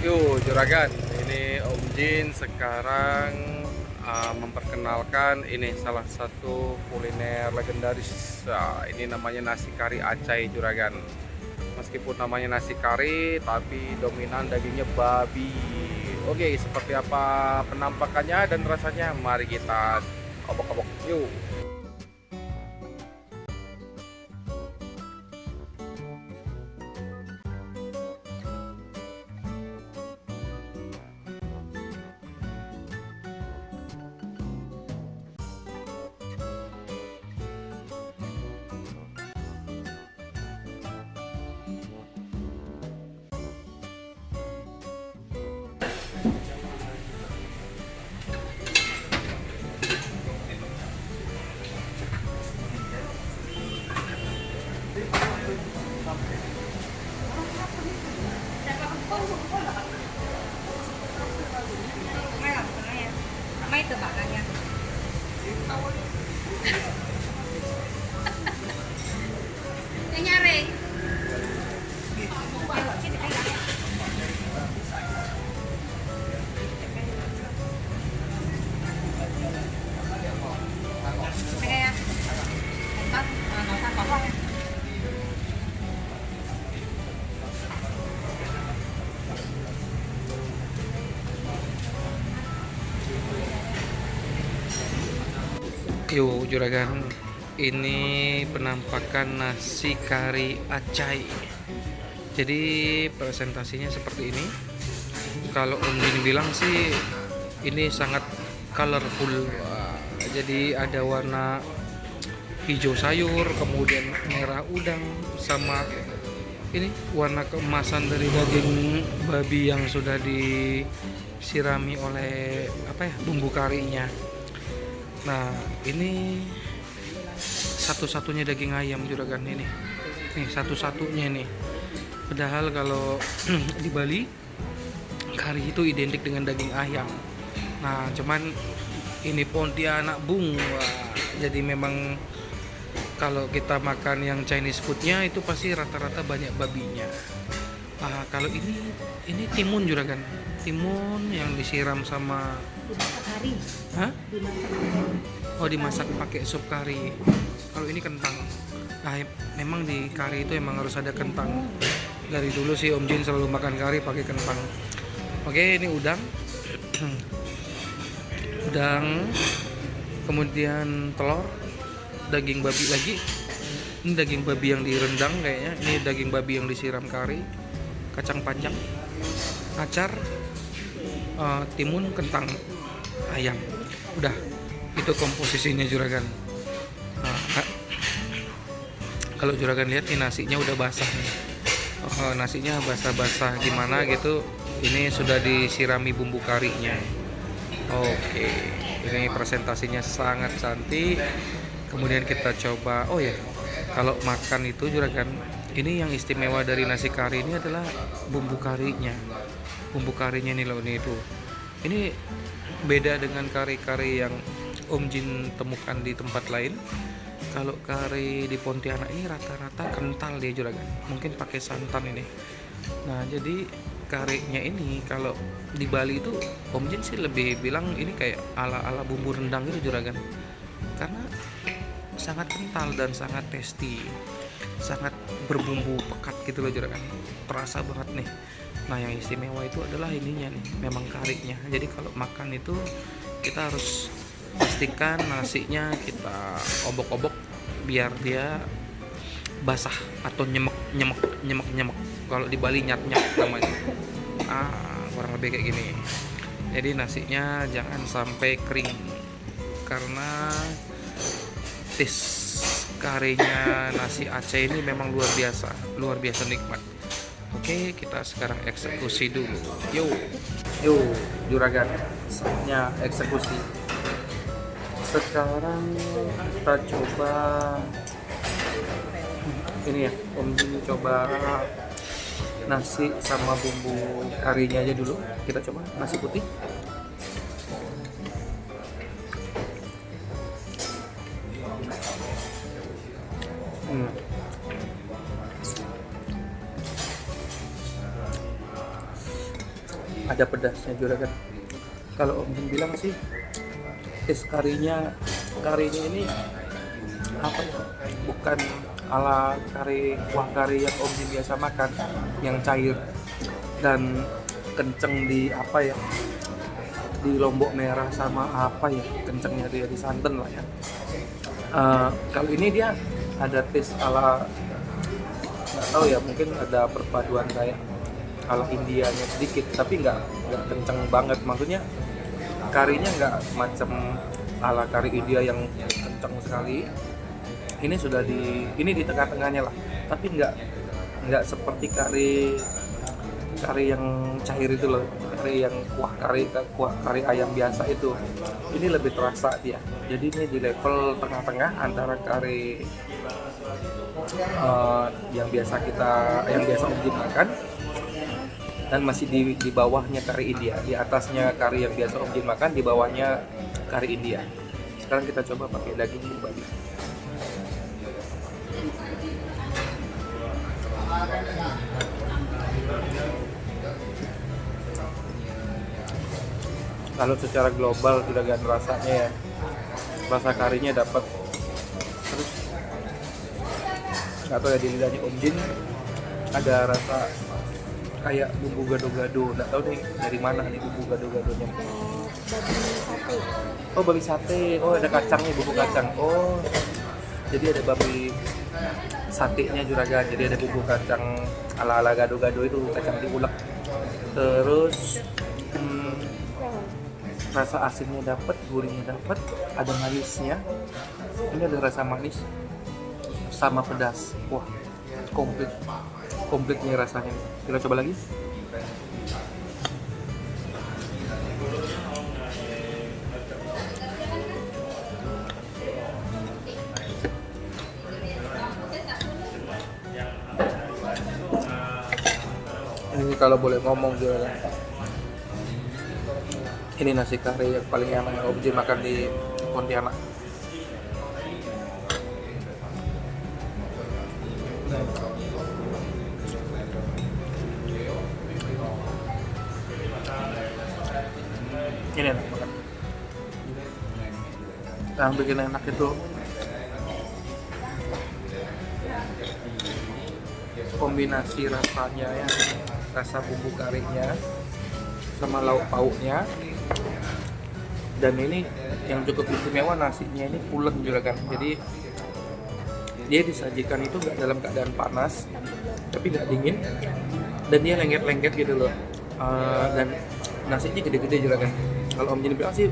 Yuk juragan, ini Om Jin sekarang memperkenalkan ini salah satu kuliner legendaris. Ini namanya nasi kari Acai juragan. Meskipun namanya nasi kari, tapi dominan dagingnya babi. Oke, seperti apa penampakannya dan rasanya? Mari kita obok-obok yuk. May taba ka niya. Nangyari. Kaya, tempat, nasa bawah. Yuk juragan, ini penampakan nasi kari Acai. Jadi presentasinya seperti ini. Kalau Om Jin bilang sih ini sangat colorful. Jadi ada warna hijau sayur, kemudian merah udang, sama ini warna keemasan dari daging babi yang sudah disirami oleh bumbu karinya. Nah, ini satu-satunya daging ayam juragan ini. Nih, satu-satunya nih. Padahal kalau di Bali kari itu identik dengan daging ayam. Nah, cuman ini Pontianak Bung. Wah, jadi memang kalau kita makan yang Chinese foodnya itu pasti rata-rata banyak babinya. Kalau ini timun juragan. Timun yang disiram sama Dimasak hari. Hah? Dimasak. Oh, dimasak pakai sup kari. Kalau ini kentang. Nah, memang di kari itu emang harus ada kentang. Dari dulu sih Om Jin selalu makan kari pakai kentang. Oke, ini udang. Udang. Kemudian telur, daging babi lagi. Ini daging babi yang direndang kayaknya. Ini daging babi yang disiram kari. Kacang panjang. Acar. Timun, kentang, ayam. Udah, itu komposisinya juragan. Kalau juragan lihat nih nasinya udah basah nih. Nasinya basah-basah gimana gitu. Ini sudah disirami bumbu karinya. Oke, ini presentasinya sangat cantik. Kemudian kita coba. Oh ya, kalau makan itu juragan, ini yang istimewa dari nasi kari ini adalah bumbu karinya. Bumbu karinya nih loh, nih tuh. Ini beda dengan kari-kari yang Om Jin temukan di tempat lain. Kalau kari di Pontianak ini rata-rata kental dia juragan. Mungkin pakai santan ini. Nah, jadi karinya ini kalau di Bali itu Om Jin sih lebih bilang ini kayak ala-ala bumbu rendang gitu juragan. Karena sangat kental dan sangat tasty. Sangat berbumbu pekat gitu loh juragan. Terasa banget nih. Nah, yang istimewa itu adalah ininya nih, memang karinya. Jadi kalau makan itu kita harus pastikan nasinya kita obok-obok biar dia basah atau nyemek. Kalau di Bali nyat-nyat namanya. Kurang lebih kayak gini. Jadi nasinya jangan sampai kering karena taste karinya nasi Aceh ini memang luar biasa nikmat. Oke, kita sekarang eksekusi dulu. Yuk juragan, saatnya eksekusi. Sekarang kita coba ini ya, Om Jin coba nasi sama bumbu karinya aja dulu. Kita coba nasi putih. ada pedasnya juga kan. Kalau Om Jin bilang sih taste karinya ini apa ya, bukan ala kuah kari yang Om Jin biasa makan, yang cair dan kenceng di apa ya, di lombok merah sama apa ya, kencengnya dia di santan lah ya. Kalau ini dia ada taste ala, nggak tahu ya, mungkin ada perpaduan kayak ala Indianya sedikit, tapi nggak kenceng banget. Maksudnya karinya nggak macam ala kari India yang kenceng sekali. Ini sudah ini di tengah-tengahnya lah, tapi nggak seperti kari yang cair itu loh, kari yang kuah kari ayam biasa itu. Ini lebih terasa dia. Jadi ini di level tengah-tengah antara kari yang biasa Om Jin makan, dan masih di bawahnya kari India. Di atasnya kari yang biasa Om Jin makan, di bawahnya kari India. Sekarang kita coba pakai daging babi. Kalau secara global sudah gan rasanya ya, rasa karinya dapat. Terus nggak tahu ya, di lidahnya Om Jin ada rasa kayak bumbu gado-gado. Nggak tahu nih dari mana nih bumbu gado-gadonya. Babi sate. Oh, ada kacangnya, bumbu kacang. Oh, jadi ada babi satenya juragan. Jadi ada bumbu kacang ala-ala gado-gado itu, kacang diulek. Terus rasa asinnya dapat, gurihnya dapat, ada manisnya. Ini ada rasa manis sama pedas. Wah, komplit nih rasanya. Kita coba lagi. Ini kalau boleh ngomong juga, ini nasi kari yang paling enak yang Om Jin makan di Pontianak. Ini enak banget. Yang bikin enak itu kombinasi rasanya ya, rasa bumbu karinya sama lauk pauknya. Dan ini yang cukup istimewa, nasinya ini pulen juga kan. Jadi dia disajikan itu nggak dalam keadaan panas, tapi nggak dingin, dan dia lengket-lengket gitu loh. Dan nasinya gede-gede juga kan. Kalau Om Jin bilang sih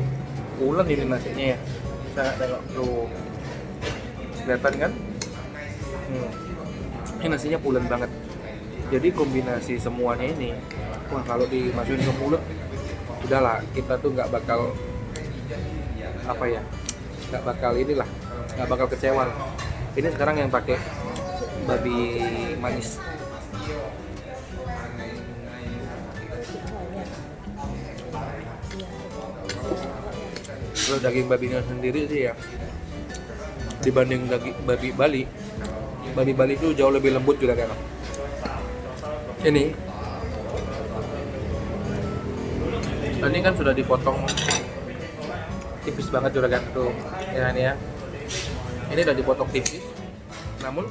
pulen ini nasinya ya. Saya tengok tuh, kelihatan kan? Ini nasinya pulen banget. Jadi kombinasi semuanya ini, wah kalau dimasukin ke mulut, udahlah, kita tuh nggak bakal apa ya, nggak bakal kecewa. Ini sekarang yang pakai babi manis. Kalau daging babinya sendiri sih ya, dibanding daging babi Bali itu jauh lebih lembut juga kan. Ini kan sudah dipotong tipis banget juga kan tuh ya, ini udah dipotong tipis, namun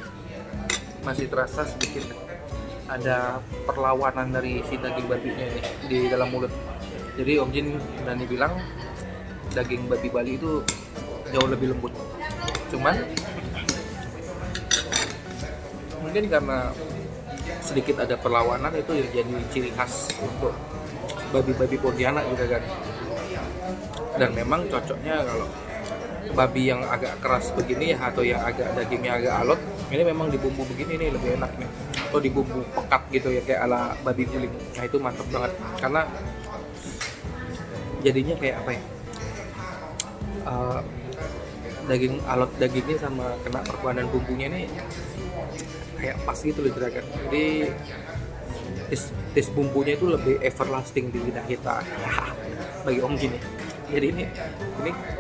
masih terasa sedikit ada perlawanan dari si daging babinya ini di dalam mulut. Jadi Om Jin berani bilang daging babi Bali itu jauh lebih lembut. Cuman mungkin karena sedikit ada perlawanan, itu ya jadi ciri khas untuk babi-babi Pontianak juga kan. Dan memang cocoknya kalau babi yang agak keras begini ya, atau yang agak dagingnya agak alot, ini memang dibumbu begini nih lebih enak nih. Atau dibumbu pekat gitu ya, kayak ala babi guling. Nah itu mantap banget, karena jadinya kayak apa ya, daging alot dagingnya sama kena perpaduan bumbunya ini kayak pas gitu loh juragan. Jadi taste bumbunya itu lebih everlasting di lidah kita bagi Om Jin ya. Jadi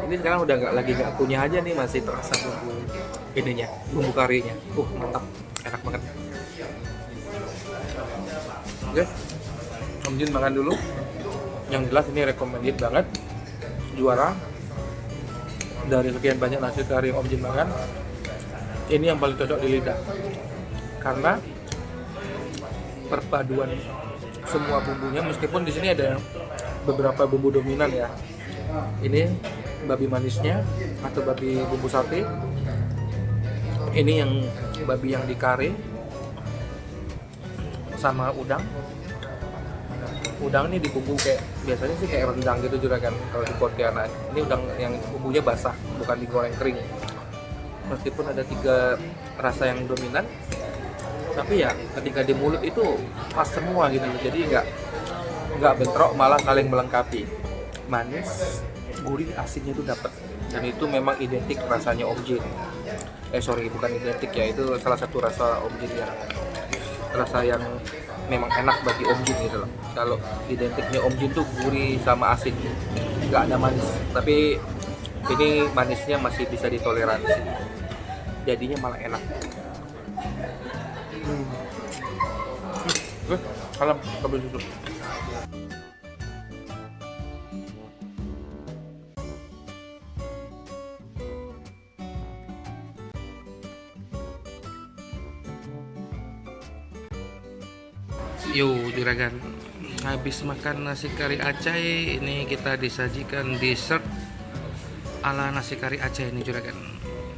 ini sekarang udah nggak punya aja nih, masih terasa bumbu ininya, bumbu karinya. Mantap, enak banget. Oke, Om Jin makan dulu. Yang jelas ini recommended banget, juara dari sekian banyak nasi kari Om Jin makan. Ini yang paling cocok di lidah karena perpaduan semua bumbunya, meskipun di sini ada beberapa bumbu dominan ya. Ini babi manisnya atau babi bumbu sate. Ini yang babi yang dikare sama udang. Udang ini dibumbu kayak biasanya sih kayak rendang gitu juga kan kalau di Pontianak. Ini udang yang bumbunya basah, bukan digoreng kering. Meskipun ada 3 rasa yang dominan, tapi ya ketika di mulut itu pas semua gitu. Jadi nggak bentrok, malah saling melengkapi. Manis, gurih, asinnya itu dapat. Dan itu memang identik rasanya Om Jin. Bukan identik ya, itu salah satu rasa Om Jin yang rasa yang memang enak bagi Om Jin gitu loh. Kalau identiknya Om Jin tuh gurih sama asin, nggak ada manis. Tapi ini manisnya masih bisa ditoleransi, jadinya malah enak. Kalem, kabel dulu. Yo juragan, habis makan nasi kari Aceh, ini kita disajikan dessert ala nasi kari Aceh ini juragan.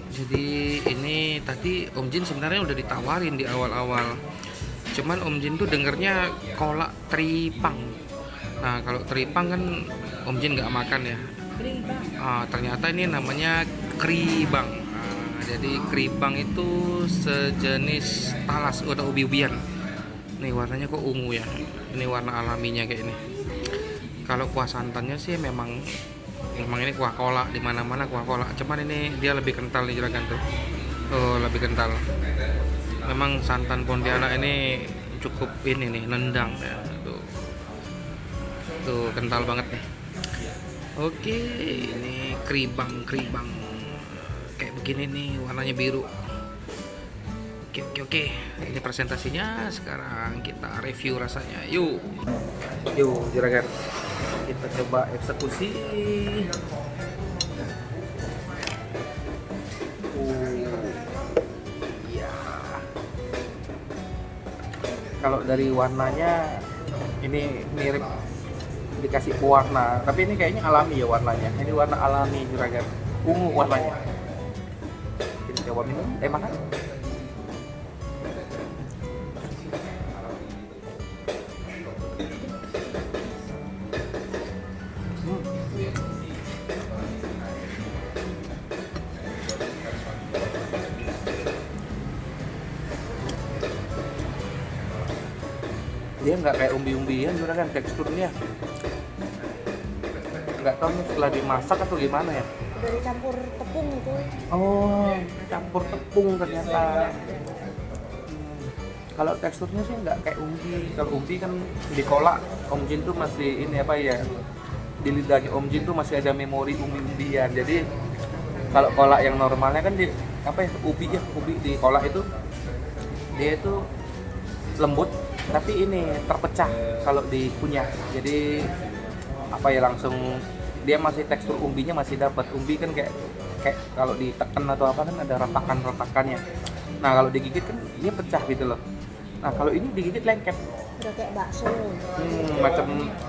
Jadi ini tadi Om Jin sebenarnya udah ditawarin di awal-awal, cuman Om Jin tuh dengernya kolak tripang. Nah kalau tripang kan Om Jin nggak makan ya. Ternyata ini namanya kribang. Jadi kribang itu sejenis talas atau ubi-ubian. Nih warnanya kok ungu ya, ini warna alaminya kayak ini. Kalau kuah santannya sih memang ini kuah kolak, di mana-mana kuah kolak, cuman ini dia lebih kental nih juragan tuh. Lebih kental. Memang santan Pontianak ini cukup ini nih, nendang ya. Tuh kental banget nih. Oke, ini kribang kayak begini nih, warnanya biru. Oke. Ini presentasinya, sekarang kita review rasanya. Yuk juragan, kita coba eksekusi. Iya. Kalau dari warnanya ini mirip dikasih pewarna, tapi ini kayaknya alami ya warnanya. Ini warna alami juragan, ungu warnanya. Kita coba minum, makan. Dia nggak kayak umbi-umbian juragan, teksturnya nggak tahu nih setelah dimasak atau gimana ya. Dari campur tepung itu. Campur tepung ternyata. Kalau teksturnya sih nggak kayak umbi. Kalau umbi kan di kolak Om Jin tuh masih ini apa ya, di lidahnya Om Jin tuh masih ada memori umbi-umbian. Jadi kalau kolak yang normalnya kan di ubi di kolak itu dia itu lembut, tapi ini terpecah kalau dikunyah. Jadi langsung dia masih tekstur umbinya masih dapat. Umbi kan kayak kalau ditekan atau apa kan ada retakan-retakannya. Nah kalau digigit kan dia pecah gitu loh. Nah kalau ini digigit lengket. Udah kayak bakso.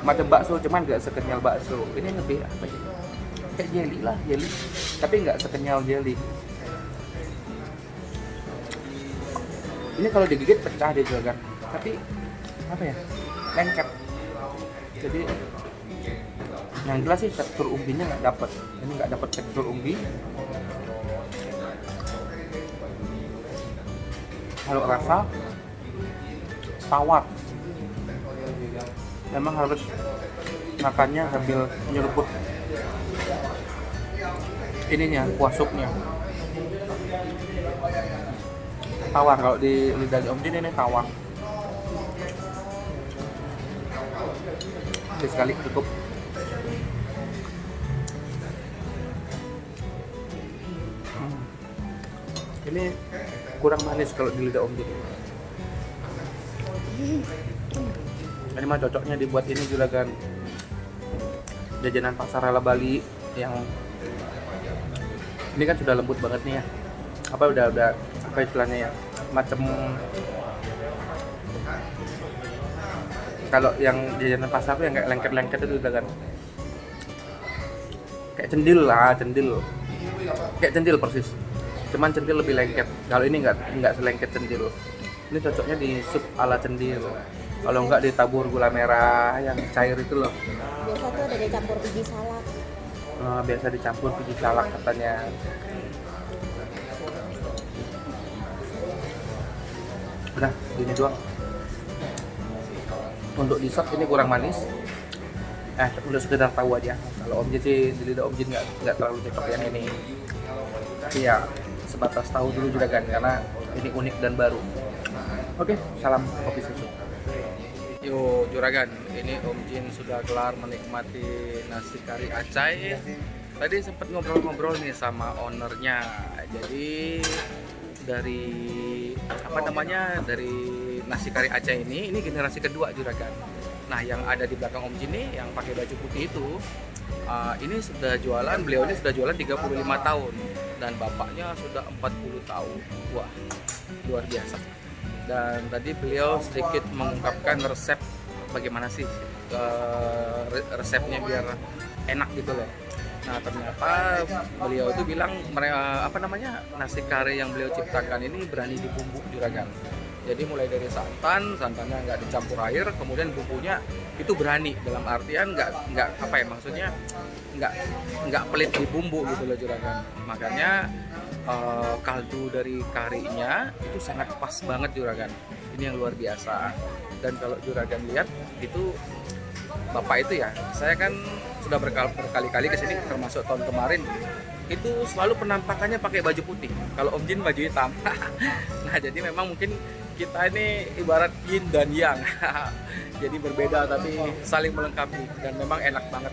Macam bakso, cuman nggak sekenyal bakso. Ini lebih apa ya? Kayak jelly, tapi nggak sekenyal jelly. Ini kalau digigit pecah dia juga kan, tapi lengket. Jadi yang jelas sih tekstur umbinya nggak dapat. Ini nggak dapat tekstur umbi. Kalau rasa tawar, memang harus makannya sambil nyeruput ininya, kuah supnya. Tawar kalau di lidah Om Jin ini tawar. Sekali cukup. Ini kurang manis kalau di lidah Om Jin. Ini mah cocoknya dibuat ini juragan jajanan pasar ala Bali yang ini kan sudah lembut banget nih ya. Apa udah apa istilahnya ya? Macam kalau yang jajanan pasar tuh yang kayak lengket-lengket itu udah kan. Kayak cendil lah, cendil. Kayak cendil persis. Cuman cendil lebih lengket. Kalau ini nggak selengket cendil. Ini cocoknya di sup ala cendil. Kalau nggak ditabur gula merah yang cair itu loh. Biasa tuh ada dicampur biji salak. Biasa dicampur biji salak katanya. Udah, gini doang. Untuk di sop ini kurang manis. Udah sekedar tahu aja. Kalau Om Jin sih di lidah Om Jin nggak terlalu cocok yang ini. Tapi ya sebatas tahu dulu juga kan, karena ini unik dan baru. Oke, salam kopi susu. Yo juragan, ini Om Jin sudah kelar menikmati nasi kari acai. Tadi sempat ngobrol-ngobrol nih sama ownernya. Jadi dari dari nasi kari acai ini generasi kedua juragan. Nah, yang ada di belakang Om Jin nih yang pakai baju putih itu ini sudah jualan, beliau ini sudah jualan 35 tahun dan bapaknya sudah 40 tahun. Wah, luar biasa. Dan tadi beliau sedikit mengungkapkan resep bagaimana sih resepnya biar enak gitu loh. Nah, ternyata beliau itu bilang nasi kari yang beliau ciptakan ini berani dibumbu juragan. Jadi mulai dari santannya nggak dicampur air, kemudian bumbunya itu berani, dalam artian maksudnya nggak pelit di bumbu gitu loh juragan. Makanya kaldu dari karinya itu sangat pas banget juragan. Ini yang luar biasa. Dan kalau juragan lihat itu bapak itu ya, saya kan sudah berkali-kali kesini, termasuk tahun kemarin itu selalu penampakannya pakai baju putih. Kalau Om Jin baju hitam. Nah, jadi memang mungkin kita ini ibarat yin dan yang. Jadi berbeda tapi saling melengkapi dan memang enak banget.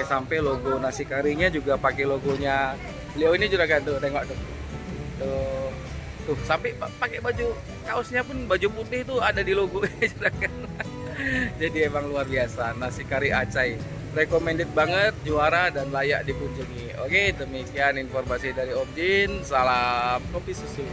Sampai logo nasi karinya juga pakai logonya beliau ini juragan tuh, tengok tuh. Tuh, sampai pakai baju kaosnya pun baju putih itu ada di logo juragan. Jadi emang luar biasa nasi kari acai. Recommended banget, juara dan layak dikunjungi. Oke, demikian informasi dari Om Jin. Salam kopi susu.